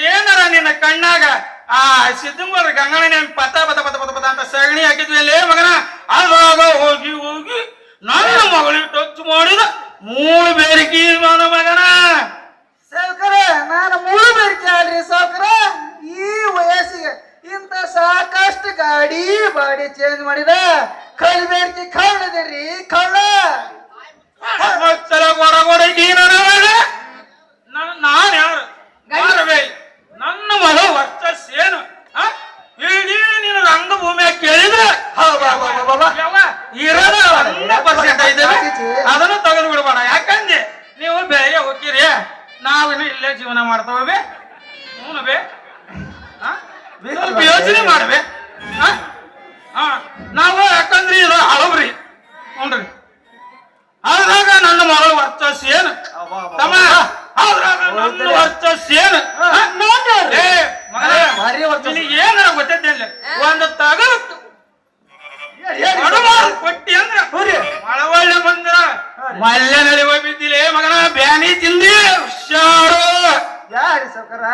ಏನಾರ ನಿನ್ನ ಕಣ್ಣಾಗ ಆ ಸಿದ್ದಂಬರ ಗಂಗಣ್ಣ ಪತ ಪತ ಪತ ಪತ ಪತ ಅಂತ ಸಗಣಿ ಹಾಕಿದ್ವಿ ಅಲ್ಲೇ ಮಗನ ಅದ್ರಾಗ ಹೋಗಿ ಹೋಗಿ ನನ್ನ ಮಗಳಿಗೆ ಟಚ್ ಮಾಡಿದ ಮೂಳು ಬೇರಿಕಿ ನನ್ನ ಮಗನ ಸಾವ್ಕಾರ ನಾನು ಮೂರು ಬೇಡಿಕೆ ಅಲ್ರಿ ಸಾವ್ಕಾರ ಈ ವಯಸ್ಸಿಗೆ ಇಂತ ಸಾಕಷ್ಟು ಗಾಡಿ ಬಾಡಿ ಚೇಂಜ್ ಮಾಡಿದ ಕಳ್ಳ ಬೇಡಿಕೆ ಕಳ್ಳದಿರಿ ಕಳ್ಳ ಹೊರಗೊಡಗಿ ನಾನು ಯಾರು ನನ್ನ ಮಗ ವರ್ಚಸ್ಸೇನು ಇಡೀ ನೀನು ರಂಗಭೂಮಿಯಾಗ ಕೇಳಿದ್ರೆ ಇರೋದ 1% ಇದ್ದೇವೆ ಅದನ್ನು ತೆಗೆದು ಬಿಡ್ಬೇಡ ಯಾಕಂದ್ರೆ ನೀವು ಬೇರೆ ಹೋಗಿರಿ ನಾವಿನ್ನು ಇಲ್ಲೇ ಜೀವನ ಮಾಡ್ತೇವೆ ಹ್ಞೂ ಬೇ ಸ್ವಲ್ಪ ಯೋಚನೆ ಮಾಡ್ಬೇ ನಾವು ಯಾಕಂದ್ರೆ ಇದು ಹಳಬ್ರಿ ನೋಡ್ರಿ ಅದ್ರಾಗ ನನ್ನ ಮಗಳು ವರ್ಚಸ್ ಏನು ತಮ್ಮ ಅದ್ರಾಗ ನನ್ನ ವರ್ಚಸ್ ಏನು ಏನಾರ ಗೊತ್ತಿಲ್ಲ ಒಂದು ತಗದು ಕೊಟ್ಟಿ ಅಂದ್ರ ಮಳವಳ್ಳಿ ಬಂದ್ರ ಮಲ್ಯ ನಡಿ ಬಿದ್ದಿಲ್ಲ ಮಗನ ಬ್ಯಾನಿ ತಿಂದಿ ಹುಷಾರು ಯಾರಿ ಸಾವ್ಕಾರ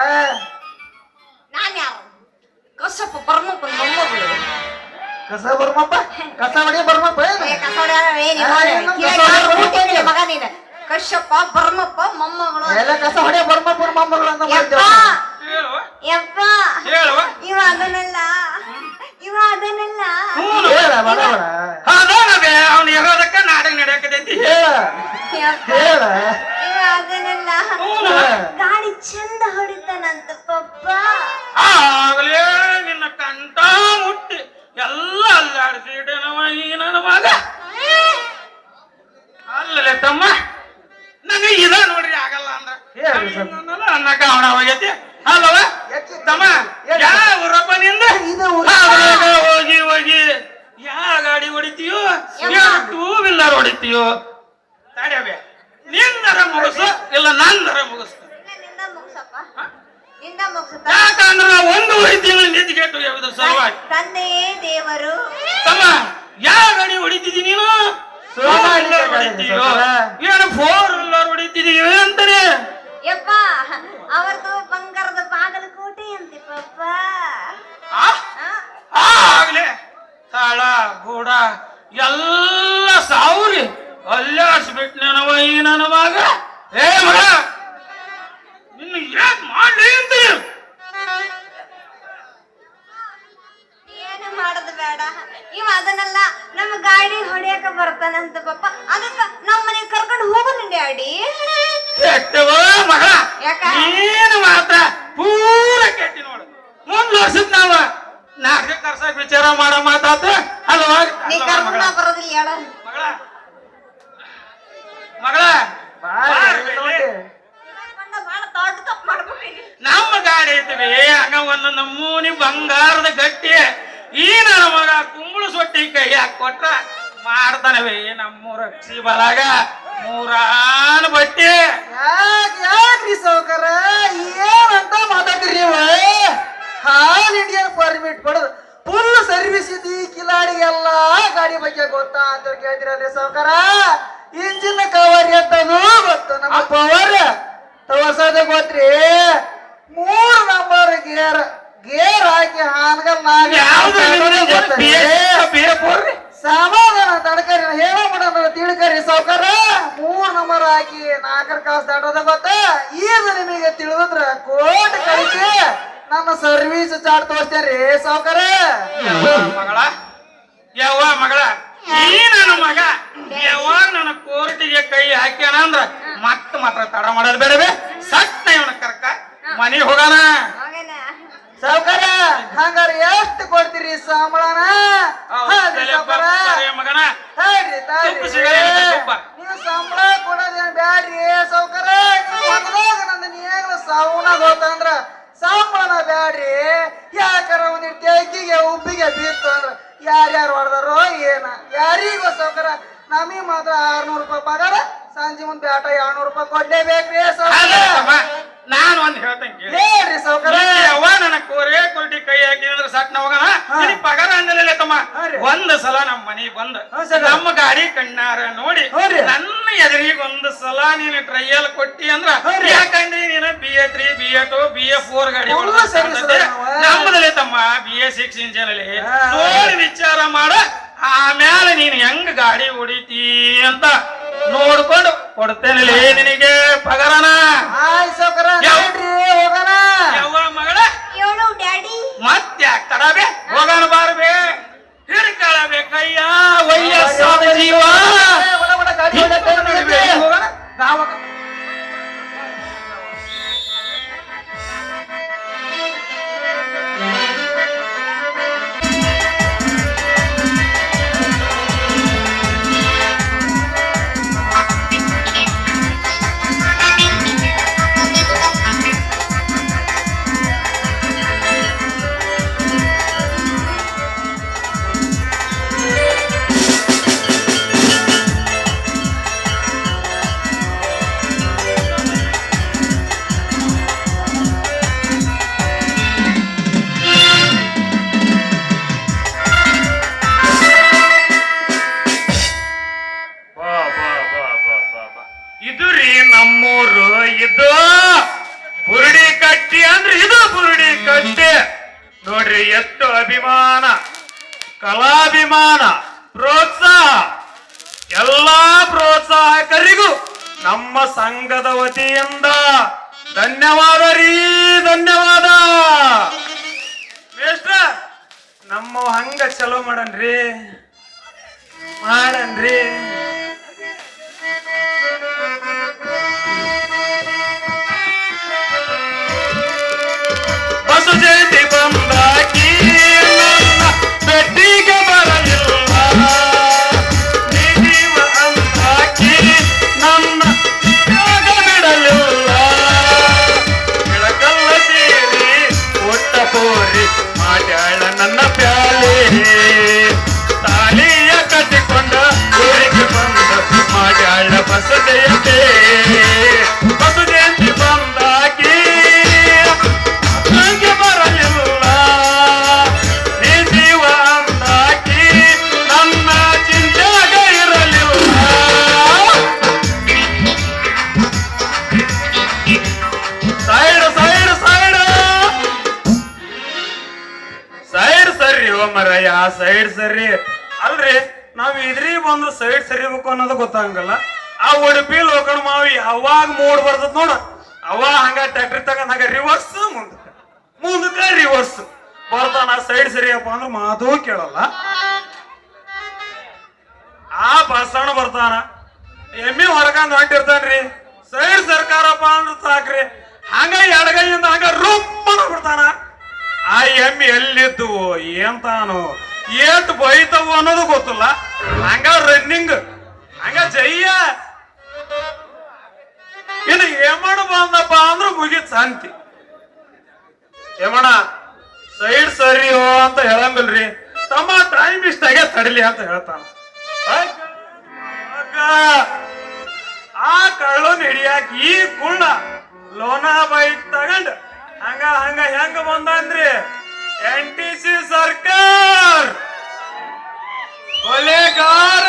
ನಾನ್ ಯಾರು ಕಸಪ್ಪ ಬರ್ಮಪ್ಪನ ಮೊಮ್ಮಗಳು ಕಸ ಬರ್ಮಪ್ಪ ಕಸ ಹೊಡಿ ಬರ್ಮಪ್ಪ ಕಸ ಮಗ ನೀನು ಕಶ್ಯಪ್ಪ ಬರ್ಮಪ್ಪ ಮೊಮ್ಮಗಳು ಎಲ್ಲ ಕಸ ಹೊಡೆ ಬರ್ಮಪ್ಪನ ಮೊಮ್ಮಗಳು ಅಂತ ಮಾಡ್ತೇವೆ ಯಪ್ಪ ಹೇಳುವ ಇವ ಅದನ್ನೆಲ್ಲ ಹೇಳ ಬಡ ಬಡ ಅವ್ನು ಇರೋದಕ್ಕ ನಾಟಕ ನಡೆಯಕತೈತಿ ಯಪ್ಪ ಹೇಳ ಇವ ಅದನ್ನೆಲ್ಲ ಗಾಡಿ ಚಂದ ಹೊಡಿತಾನಂತ ಪಪ್ಪ ಆಗಲೇ ನಿನ್ನ ಕಂಠ ಮುಟ್ಟಿ ಎಲ್ಲ ಅಲ್ಲಾಡಿಸಿಡನವ ಈ ನನ್ನ ಮಗ ಅಲ್ಲಲೇ ತಮ್ಮ ನನಗೆ ಇದ ನೋಡ್ರಿ ಆಗಲ್ಲ ಅಂದ್ರ ಹೇಳ್ರಿ ಸರ್. ಅನ್ನಕ ಅವಣ ಹೋಗೈತಿ ಅಲ್ಲವ ತಮ್ಮ ಯಾವ ಊರಪ್ಪ ನಿಂದ ಇದು ಊರು. ಹೋಗಿ ಹೋಗಿ ಯಾವ ಗಾಡಿ ಹೊಡಿತೀಯೋ ಯಾವ ಟೂ ವೀಲರ್ ಹೊಡಿತೀಯೋ ತಡೆಯಬೇ ನಿಂದರ ಮುಗಿಸು ಇಲ್ಲ ನಂದರ ಮುಗಿಸು ನಿಂದ ಮುಗ್ಸಪ್ಪ ನಿಂದ ಮುಗ್ಸುತ್ತ ಯಾಕಂದ್ರ ನಾ 1.5 ತಿಂಗಳು ನಿಂತ್ಗೆಟ್ಟು ಯಾವ್ದು ಸಲುವಾಗಿ ತಂದೆಯೇ ದೇವರು ತಮ್ಮ ಯಾವ ಗಾಡಿ ಹೊಡಿತಿದಿ ನೀನು ಸ್ವಾಭಾವಿಕ ಗಾಡಿ ಹೊಡಿತೀಯೋ ಸೌಕರ. ಏನು 4 ವೀಲರ್ ಹೊಡಿತಿದೀಯ ಅಂತಾನೆ ಯಪ್ಪ ಅವರದು ಬಂಗಾರದ ಬಾಗಲಕೋಟೆ ಅಂತಿಪ್ಪಪ್ಪ ಆಗ್ಲೇ ತಾಳ ಗೂಡ ಎಲ್ಲ ಸಾವ್ರಿ ಅಲ್ಲಾಡ್ಸ್ಬಿಟ್ ನನವ ಈ ನನ್ನ ಮಗ ಏ ಮಗ ನಿನ್ನ ಏನ್ ಮಾಡ್ಲಿ ಅಂತೀರಿ ಏನು ಮಾಡೋದು ಬೇಡ ಇವ ಅದನ್ನೆಲ್ಲ ನಮ್ಮ ಗಾಡಿ ಹೊಡಿಯಕ ಬರ್ತಾನಂತ ಪಪ್ಪ ಅದಕ್ಕ ನಮ್ಮ ಮನೆಗೆ ಕರ್ಕೊಂಡು ಹೋಗು ಡ್ಯಾಡಿ ಕೆಟ್ಟವ ಮಗ ಯಾಕ? ನೀನು ಮಾತ್ರ ಪೂರ ಕೆಟ್ಟಿ ನೋಡು ಮುಂದ್ ವರ್ಷದ್ ನಾವ ನಾಲ್ಕು ಕರ್ಸಕ್ ವಿಚಾರ ಮಾಡೋ ಮಾತಾತ ಅಲ್ವಾ ನೀ ಕರ್ಕೊಂಡ ಬರೋದಿಲ್ಲ ಹೇಳ ಮಗಳ ಮಗಳ ಬಾರಿ ನೋಡಿ. ಬಹಳ ದೊಡ್ಡ ತಪ್ಪು ಮಾಡ್ಬಿಟ್ಟಿನಿ ನಮ್ಮ ಗಾಡಿ ಐತಿವಿ ಹಂಗ ಒಂದೊಂದು ನಮೂನಿ ಬಂಗಾರದ ಗಟ್ಟಿ ಈ ನನ್ನ ಮಗ ಕುಂಬಳು ಸೊಟ್ಟಿ ಕೈ ಹಾಕಿ ಕೊಟ್ರ ಮಾಡ್ತಾನವೆ ನಮ್ಮೂರ ಅಕ್ಷಿ ಬಲಾಗ ಮೂರಾನ್ ಬಟ್ಟಿ ಯಾಕ್ರಿ ಸೌಕರ ಏನಂತ ಮಾತಾಡ್ತೀರಿ ನೀವು ಆಲ್ ಇಂಡಿಯನ್ ಪರ್ಮಿಟ್ ಪಡೆದು ಫುಲ್ ಸರ್ವಿಸ್ ಇದ್ದು ಈ ಕಿಲಾಡಿಗೆಲ್ಲ ಗಾಡಿ ಬಗ್ಗೆ ಗೊತ್ತಾ ಅಂತ ಕೇಳ್ತೀರಲ್ರಿ ಸೌಕರ ಇಂಜಿನ್ ಕವರ್ ಎಂತದು ಗೊತ್ತು ನಮ್ಮ ಪವರ್ ತವಸದ ಗೊತ್ತ್ರಿ 3 ನಂಬರ್ ಗೇರ್ ಹಾಕಿ ಹಾನ್ಗಲ್ ಯಾವ್ದು ನಾವೇ ಸಮಾಧಾನ ತಡ್ಕರಿ ಹೇಳೋ ಬಿಡ ತಿಳ್ಕರಿ ಸಾವ್ಕಾರ 3 ನಂಬರ್ ಹಾಕಿ 4 ಕಾಸು ದಾಟೋದ ಗೊತ್ತ ಈಗ ನಿಮಗೆ ತಿಳಿದ್ರ ಕೋಟ್ ಕಳಿಸಿ ನನ್ನ ಸರ್ವಿಸ್ ಚಾರ್ಟ್ ತೋರಿಸ್ತೇನ್ರಿ ಸಾವ್ಕಾರ ಮಗಳ ಯವ್ವ ಮಗಳ ಈ ನನ್ನ ಮಗ ಯಾವಾಗ ನನ್ನ ಕೋರ್ಟಿಗೆ ಕೈ ಹಾಕ್ಯಾನ ಅಂದ್ರ ಮಾತ್ರ ತಡ ಮಾಡೋದ್ ಬೇಡವೆ ಸಟ್ಟ ಇವನ ಕರ್ಕ ಮನೆಗೆ ಹೋಗೋಣ ಹೋಗೇನ ಸಾವ್ಕಾರ ಹಂಗಾರ ಎಷ್ಟು ಕೊಡ್ತೀರಿ ಸಂಬಳನ ಸಾವ್ಕಾರ ಮಗನ ಹೇಳ್ರಿ ತುಪ್ಪ ಸಿಗಲ್ಲ ನಿನಗೆ ತುಪ್ಪ. ನೀವು ಸಂಬಳ ಕೊಡೋದೇನ್ ಬ್ಯಾಡ್ರಿ ಸಾವ್ಕಾರ ನೀವು ಹೊಲದಾಗ ನಂದು ನೀವೇನು ಸಾವುನಾಗ ಹೋತಂದ್ರ ಸಂಬಳನ ಬ್ಯಾಡ್ರಿ ಯಾಕಾರ ಒಂದಿಟ್ಟು ತೆಗಿಗೆ ಉಬ್ಬಿಗೆ ಬೀತ್ತು ಅಂದ್ರ ಯಾರ್ಯಾರು ಹೊಡೆದಾರೋ ಏನ ಯಾರಿಗೋ ಸಾವ್ಕಾರ ನಮಗೆ ಮಾತ್ರ 600 ರೂಪಾಯಿ ಪಗಾರ ಸಂಜೆ ಮುಂದೆ ಆಟ 200 ರೂಪಾಯಿ ಕೊಡ್ಲೇಬೇಕ್ರಿ ಸಾವ್ಕಾರ ನಾನು ಒಂದ್ ಹೇಳ್ತೇನೆ ಕೇಳಿ. ಹೇಳ್ರಿ ಸಾವ್ಕಾರ ಯವ್ವ ನನ್ನ ಕೋರ್ಟಿ ಕೈ ಹಾಕಿದ್ರೆ ಸಟ್ ಹೋಗೋಣ ನಿನಗ್ ಪಗಾರ ಅಂದಲೇ ತಮ್ಮ ಹಾ ರೀ. ಒಂದ್ ಸಲ ನಮ್ಮ ಮನೆಗೆ ಬಂದ ಹಾ ಸರ್. ನಮ್ಮ ಗಾಡಿ ಕಣ್ಣಾರ ನೋಡಿ ಹಾ ರೀ. ನನ್ನ ಎದುರಿಗೆ ಒಂದ್ ಸಲ ನೀನು ಟ್ರಯಲ್ ಕೊಟ್ಟಿ ಅಂದ್ರ ಹಾ ರೀ. ಯಾಕಂದ್ರೆ ನೀನು BA3 BA2 BA4 ಗಾಡಿ full service ಅದ ನಾವು. ನಮ್ಮದಲ್ಲಿ ತಮ್ಮ BA6 ಇಂಜಿನ್ ಅಲ್ಲಿ ಹಾ. ನೋಡಿ ವಿಚಾರ ಮಾಡ ಆಮೇಲೆ ನೀನು ಹೆಂಗ್ ಗಾಡಿ ಹೊಡಿತಿ ಅಂತ ನೋಡ್ಕೊಂಡು ಕೊಡ್ತೇನೆ ನಿನಗೆ ಪಗಾರನ ಆಯ್ ಸಾವ್ಕಾರ ಹೇಳ್ರಿ ಹೋಗೋಣ ಯವ್ವ ಮಗಳ ಹೇಳು ಡ್ಯಾಡಿ ಮತ್ತೆ ತಡಬೇ ಹೋಗೋಣ ಬಾರ್ಬೇ ಹಿಡ್ಕಳಬೇ ಕಯ್ಯ ವಯಸ್ಸಾದ ಜೀವ ಬಡ ಬಡ ಗಾಡಿ ಹೊಡ್ಯಾಕ ನಡಿಬೇ, ಹೋಗೋಣ ಗಾವ ಇದು ರೀ ನಮ್ಮೂರು ಇದು ಬುರುಡಿ ಕಟ್ಟಿ ಅಂದ್ರೆ ಇದು ಬುರುಡಿ ಕಟ್ಟಿ ನೋಡ್ರಿ ಎಷ್ಟು ಅಭಿಮಾನ ಕಲಾಭಿಮಾನ ಪ್ರೋತ್ಸಾಹ ಎಲ್ಲಾ ಪ್ರೋತ್ಸಾಹಕರಿಗೂ ನಮ್ಮ ಸಂಘದ ವತಿಯಿಂದ ಧನ್ಯವಾದ ರೀ ಧನ್ಯವಾದ ಮೇಷ್ಟ್ರ ನಮ್ಮ ಹಂಗ ಚಲೋ ಮಾಡನ್ರಿ ಮಾಡನ್ರಿ ಬಸು ಜಯಂತಿ ಬಂದಾಕಿ ನನ್ನ ಬೆಟ್ಟಿಗೆ ಬರಲಿಲ್ಲ ನೀವ ಅಂದಾಕಿ ನನ್ನ ಯಾ ಸೈಡ್ ಸರಿ ಅಲ್ರಿ ನಾವ್ ಇದ್ರಿ ಬಂದು ಸೈಡ್ ಸರಿಬೇಕು ಅನ್ನೋದು ಗೊತ್ತಾಗಂಗಲ್ಲ. ಆ ಉಡುಪಿ ಲೋಕಣ ಮಾವಿ ಅವಾಗ ಮೂಡ್ ಬರ್ತದ ನೋಡ, ಅವ ಹಂಗ ಟ್ಯಾಕ್ಟ್ರಿ ತಗೊಂಡ್ ಹಂಗ ರಿವರ್ಸ್ ಮುಂದಕ್ಕ ರಿವರ್ಸ್ ಬರ್ತಾನ. ಸೈಡ್ ಸರಿಯಪ್ಪ ಅಂದ್ರ ಮಾತು ಕೇಳಲ್ಲ. ಆ ಬಸಣ್ಣ ಬರ್ತಾನ, ಎಮ್ಮಿ ಹೊರಕಂದ್ ಹೊಂಟಿರ್ತಾನ್ರಿ, ಸೈಡ್ ಸರ್ಕಾರಪ್ಪ ಅಂದ್ರ ಸಾಕ್ರಿ, ಹಂಗ ಎಡಗೈಯಿಂದ ಹಂಗ ರೂಪನ ಬಿಡ್ತಾನ. ಆ ಎಮ್ಮಿ ಎಲ್ಲಿದ್ದು ಏನ್ತಾನು ಏಟ್ ಬೈತವು ಅನ್ನೋದು ಗೊತ್ತಿಲ್ಲ. ಹಂಗ ರನ್ನಿಂಗ್ ಹಂಗ ಜಯ್ಯ. ಇನ್ನು ಏಮಣ ಬಂದಪ್ಪ ಅಂದ್ರ ಮುಗಿತ್ ಶಾಂತಿ. ಏಮಣ ಸೈಡ್ ಸರಿಯೋ ಅಂತ ಹೇಳಂಗಿಲ್ರಿ, ತಮ್ಮ ಟೈಮ್ ಇಷ್ಟ ಆಗೇ ತಡಿಲಿ ಅಂತ ಹೇಳ್ತಾನ. ಆ ಕಳ್ಳನ್ ಹಿಡಿಯಾಕ ಈ ಕುಳ್ಳ ಲೋನಾ ಬೈಕ್ ತಗೊಂಡ್ ಹಂಗ ಹಂಗ ಹೆಂಗ ಬಂದನ್ರಿ NTC ಸರ್ಕಾರ ಕೊಲೆಗಾರ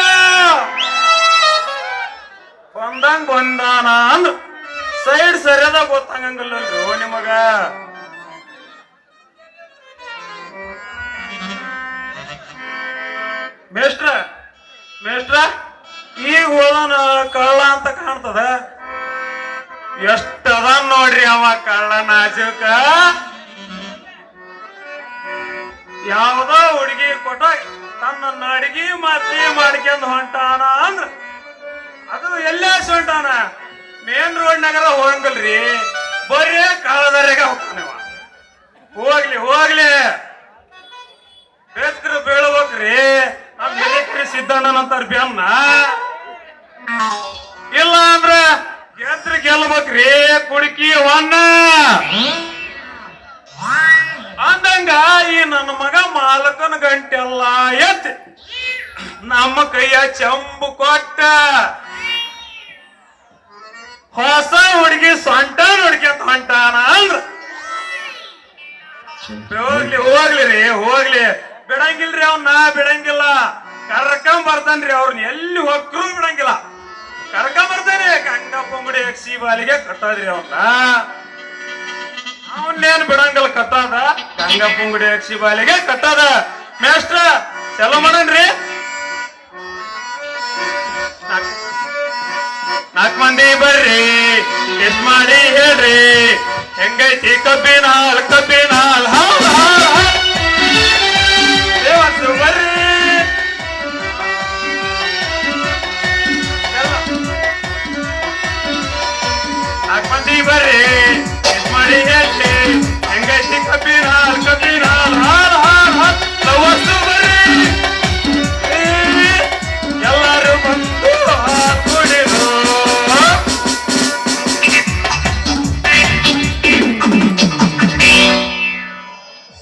ಬಂದಂಗ ಬಂದಾನ ಅಂದ್ರ ಸೈಡ್ ಸರಿಯದ ಗೊತ್ತಾಗಂಗಿಲ್ಲಲ್ರಿ ನಿಮಗ. ಮೇಷ್ಟ್ರ ಈಗ ಹೋದನ ಕಳ್ಳ ಅಂತ ಕಾಣ್ತದ. ಎಷ್ಟದ ನೋಡ್ರಿ ಅವ ಕಳ್ಳ ನಾಜುಕ. ಯಾವ್ದೋ ಹುಡುಗಿ ಕೊಟ್ಟ ತನ್ನ ಅಡಿಗೆ ಮದ್ವೆ ಮಾಡ್ಕೊಂಡ್ ಹೊಂಟಾನ ಅಂದ್ರ ಅದು ಎಲ್ಲೇ ಹೊಂಟಾನ, ಮೇನ್ ರೋಡ್ ನಾಗರ ಹೋಗಂಗಲ್ರಿ, ಬರೇ ಕಳ್ಳದರೆಗ ಹೋಗ್ತಾನವ. ಹೋಗ್ಲಿ ಬೇತ್ರ ಬೀಳ್ಬೇಕ್ರಿ. ನಮ್ ಮಿಲಿಟರಿ ಸಿದ್ದಣ್ಣನಂತಾರ ಬೆನ್ನ. ಇಲ್ಲ ಅಂದ್ರ ಗೆದ್ರ ಗೆಲ್ಬೇಕ್ರಿ ಕುಡುಕಿ ವನ್ನ ಅಂದಂಗ ಈ ನನ್ನ ಮಗ ಮಾಲಕನ ಗಂಟೆಲ್ಲ ಎತ್ತಿ ನಮ್ಮ ಕೈಯ ಚಂಬು ಕೊಟ್ಟ ಹೊಸ ಹುಡುಗಿ ಸೊಂಟ ನೋಡ್ಕೊಂತ ಹೊಂಟಾನ ಅಂದ್ರ ಹೋಗ್ಲಿ ಬಿಡಂಗಿಲ್ರಿ. ಅವ್ನ ಬಿಡಂಗಿಲ್ಲ, ಕರ್ಕೊಂಡ್ ಬರ್ತಾನ್ರಿ. ಅವ್ರನ್ನ ಎಲ್ಲಿ ಹೊಕ್ಕರು ಬಿಡಂಗಿಲ್ಲ, ಕರ್ಕೊಂಡ್ ಬರ್ತಾನೆ. ಗಂಗಪ್ಪಂಗುಡಿ ಎಕ್ಸಿ ಬಾಲಿಗೆ ಕಟ್ಟದ್ರಿ ಅವನ್ನೇನ್ ಬಿಡಂಗಿಲ್ಲ, ಕಟ್ಟದ ಗಂಗಪ್ಪಂಗುಡಿ ಎಕ್ಸಿ ಬಾಲಿಗೆ ಕಟ್ಟದ. ಮೇಸ್ಟ್ರ ಚಲೋ ಮಾಡನ್ರಿ. 4 ಮಂದಿ ಬರ್ರಿ, ಎಷ್ಟ್ ಮಾಡಿ ಹೇಳ್ರಿ, ಹೆಂಗೈತಿ ಕಬ್ಬಿನ ಹಾಲ್ ಕಬ್ಬಿ